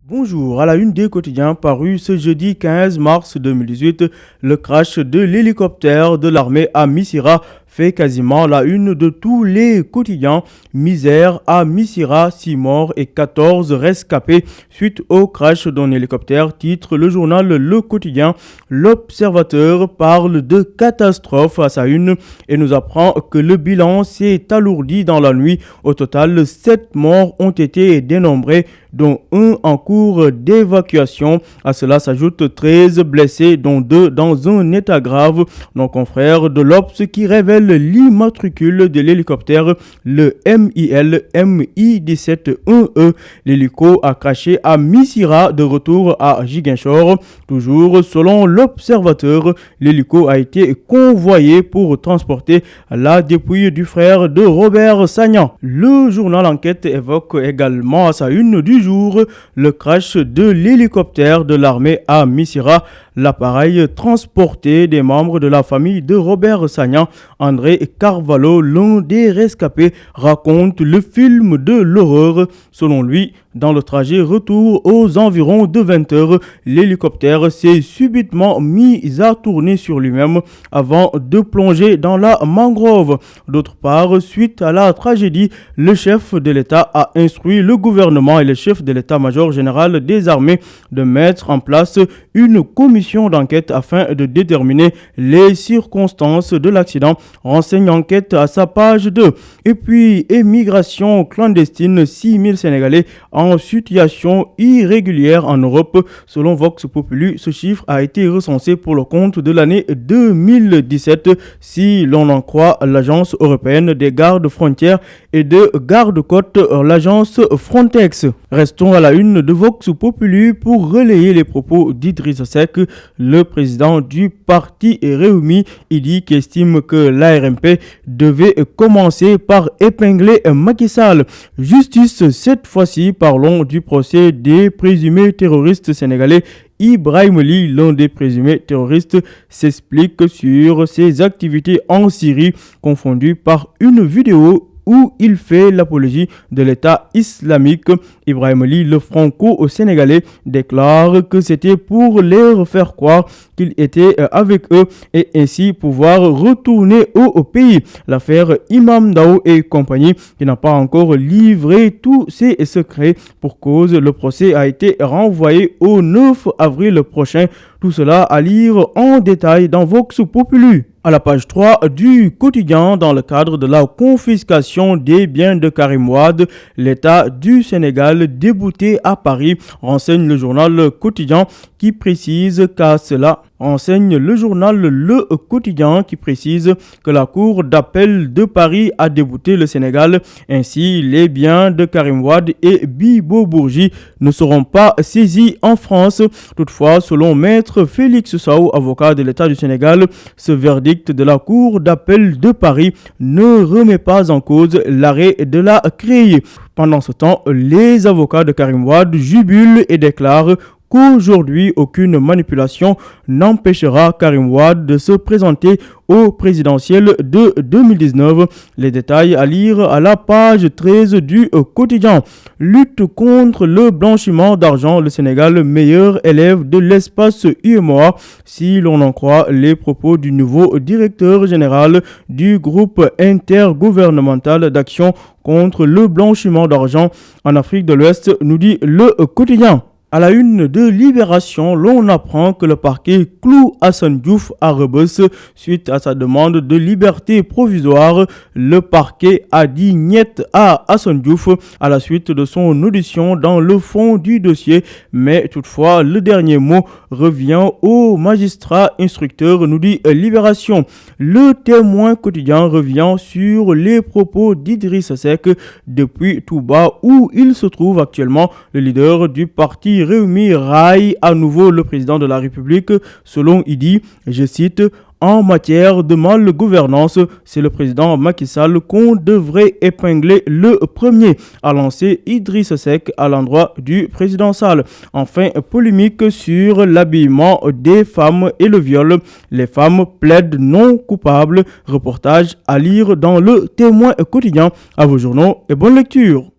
Bonjour, à la une des quotidiens paru ce jeudi 15 mars 2018, le crash de l'hélicoptère de l'armée à Missirah fait quasiment la une de tous les quotidiens. Misère à Missirah, 6 morts et 14 rescapés suite au crash d'un hélicoptère, titre le journal Le Quotidien. L'Observateur parle de catastrophe à sa une et nous apprend que le bilan s'est alourdi dans la nuit. Au total, 7 morts ont été dénombrés, dont un en cours d'évacuation. À cela s'ajoutent 13 blessés, dont 2 dans un état grave. Nos confrères de l'Obs qui révèlent l'immatricule de l'hélicoptère, le MIL MI-17-1E. L'hélico a crashé à Missirah de retour à Ziguinchor. Toujours selon l'Observateur, l'hélico a été convoyé pour transporter la dépouille du frère de Robert Sagnan. Le journal Enquête évoque également à sa une du jour le crash de l'hélicoptère de l'armée à Missirah. L'appareil transportait des membres de la famille de Robert Sagnan. André Carvalho, l'un des rescapés, raconte le film de l'horreur. Selon lui, dans le trajet retour aux environs de 20 heures, l'hélicoptère s'est subitement mis à tourner sur lui-même avant de plonger dans la mangrove. D'autre part, suite à la tragédie, le chef de l'État a instruit le gouvernement et le chef de l'État-major général des armées de mettre en place une commission d'enquête afin de déterminer les circonstances de l'accident. Renseigne Enquête à sa page 2. Et puis, émigration clandestine, 6000 Sénégalais en situation irrégulière en Europe. Selon Vox Populi, ce chiffre a été recensé pour le compte de l'année 2017, si l'on en croit l'Agence européenne des gardes frontières et de garde-côtes, l'agence Frontex. Restons à la une de Vox Populi pour relayer les propos d'Idrissa Seck, le président du parti Réumi. Il dit qu'il estime que l'ARMP devait commencer par épingler Macky Sall. Justice cette fois-ci, parlons du procès des présumés terroristes sénégalais. Ibrahim Ly, l'un des présumés terroristes, s'explique sur ses activités en Syrie, confondues par une vidéo où il fait l'apologie de l'État islamique. Ibrahim Ly, le franco-sénégalais, déclare que c'était pour leur faire croire qu'il était avec eux et ainsi pouvoir retourner au pays. L'affaire Imam Ndao et compagnie, qui n'a pas encore livré tous ses secrets pour cause, le procès a été renvoyé au 9 avril prochain. Tout cela à lire en détail dans Vox Populi. À la page 3 du quotidien, dans le cadre de la confiscation des biens de Karim Wade, l'État du Sénégal débouté à Paris, renseigne le journal quotidien qui précise qu'à cela, renseigne le journal Le Quotidien qui précise que la Cour d'appel de Paris a débouté le Sénégal. Ainsi, les biens de Karim Wade et Bibo Bourgi ne seront pas saisis en France. Toutefois, selon Maître Félix Sow, avocat de l'État du Sénégal, ce verdict de la Cour d'appel de Paris ne remet pas en cause l'arrêt de la CREI. Pendant ce temps, les avocats de Karim Wade jubilent et déclarent qu'aujourd'hui, aucune manipulation n'empêchera Karim Wade de se présenter au présidentiel de 2019. Les détails à lire à la page 13 du quotidien. Lutte contre le blanchiment d'argent, le Sénégal, meilleur élève de l'espace UEMOA, si l'on en croit les propos du nouveau directeur général du groupe intergouvernemental d'action contre le blanchiment d'argent en Afrique de l'Ouest, nous dit le quotidien. À la une de Libération, l'on apprend que le parquet cloue Assane Diouf à Rebeuss suite à sa demande de liberté provisoire. Le parquet a dit niet à Assane Diouf à la suite de son audition dans le fond du dossier. Mais toutefois, le dernier mot revient au magistrat instructeur, nous dit Libération. Le Témoin quotidien revient sur les propos d'Idrissa Seck depuis Touba où il se trouve actuellement. Le leader du parti Réumi raille à nouveau le président de la République. Selon Idi, je cite, en matière de mal-gouvernance, c'est le président Macky Sall qu'on devrait épingler le premier, a lancé Idriss Seck à l'endroit du président Sall. Enfin, polémique sur l'habillement des femmes et le viol. Les femmes plaident non coupables. Reportage à lire dans le Témoin quotidien. À vos journaux et bonne lecture.